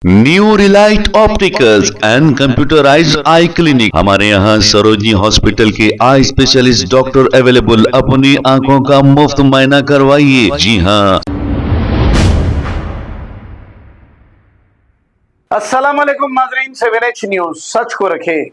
New Relight opticals and computerised I clinic. हमारे यहाँ Sarojini hospital के आई स्पेशलिस्ट डॉक्टर अवेलेबल। अपनी आंखों का मुफ्त मुआयना करवाइए। जी हाँ। अस्सलाम वालेकुम नाजरीन, 7H न्यूज सच को रखे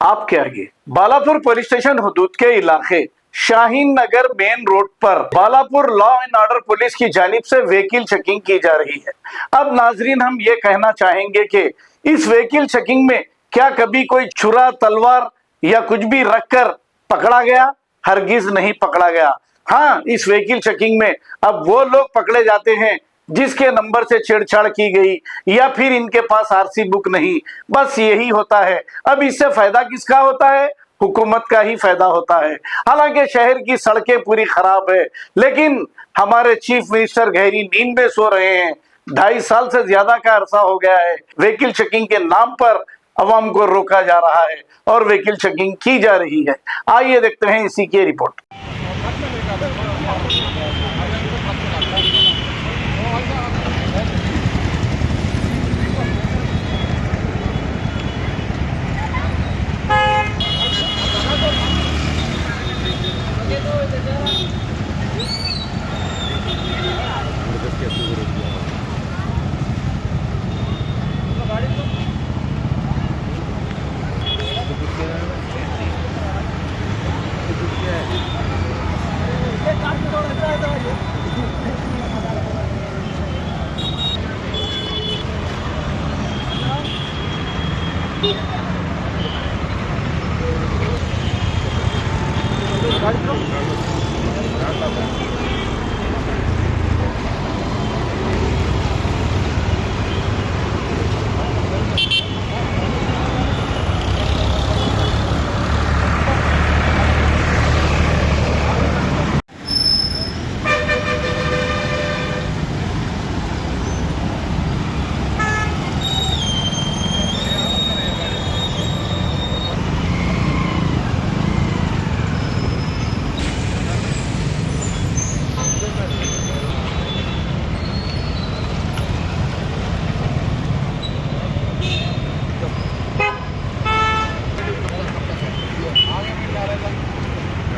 आपके आगे। बालापुर पुलिस स्टेशन हुदूद के इलाके शाहीन नगर मेन रोड पर Balapur law and order police की जानिब से व्हीकल चेकिंग की जा रही है। अब नाजरीन, हम ये कहना चाहेंगे कि इस व्हीकल चेकिंग में क्या कभी कोई छुरा, तलवार या कुछ भी रखकर पकड़ा गया? हरगिज नहीं पकड़ा गया। हाँ, इस व्हीकल चेकिंग में अब वो लोग पकड़े जाते हैं जिसके नंबर से छेड़छाड़ की गई या फिर इनके पास आरसी बुक नहीं। बस यही होता है। अब इससे फायदा किसका होता है? हुकूमत का ही फायदा होता है। हालांकि शहर की सड़कें पूरी खराब है, लेकिन हमारे चीफ मिनिस्टर गहरी नींद में सो रहे हैं। 2.5 साल से ज्यादा का अरसा हो गया है व्हीकल चेकिंग के नाम पर अवाम को रोका जा रहा है और व्हीकल चेकिंग की जा रही है। आइए देखते हैं इसी की report.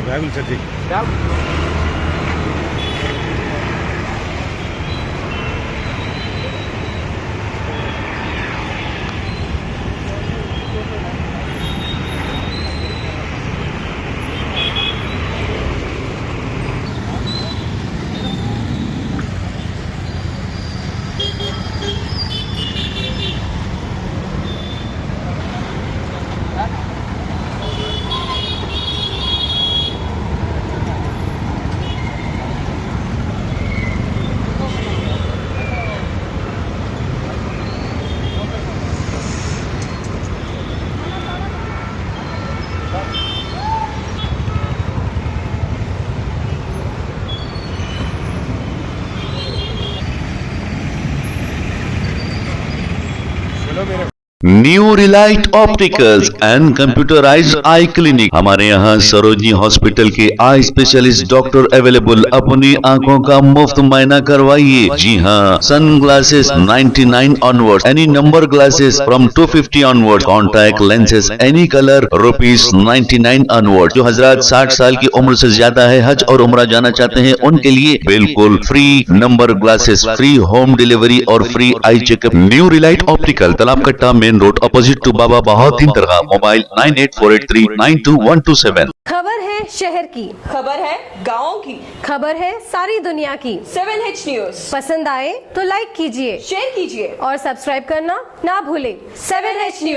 Ravi Chaudhary. New Relight opticals and computerised I clinic. हमारे यहाँ सरोजनी हॉस्पिटल के आई स्पेशलिस्ट डॉक्टर अवेलेबल। अपनी आंखों का मुफ्त मुआयना करवाइए। जी हाँ। Sunglasses 99 onward, any number glasses from 250 onward, contact lenses any colour ₹99 onward. जो हजरात 60 साल की उम्र से ज्यादा है, हज और उम्रा जाना चाहते हैं, उनके लिए बिल्कुल free number glasses, free home delivery और free eye checkup. New relight optical, Talab Katta main road, opposite to Baba Bahauddin dargah. Mobile 9848392127। खबर है शहर की, खबर है गाँव की, खबर है सारी दुनिया की। 7H न्यूज पसंद आए तो लाइक कीजिए, शेयर कीजिए और सब्सक्राइब करना ना भूलें। 7H news.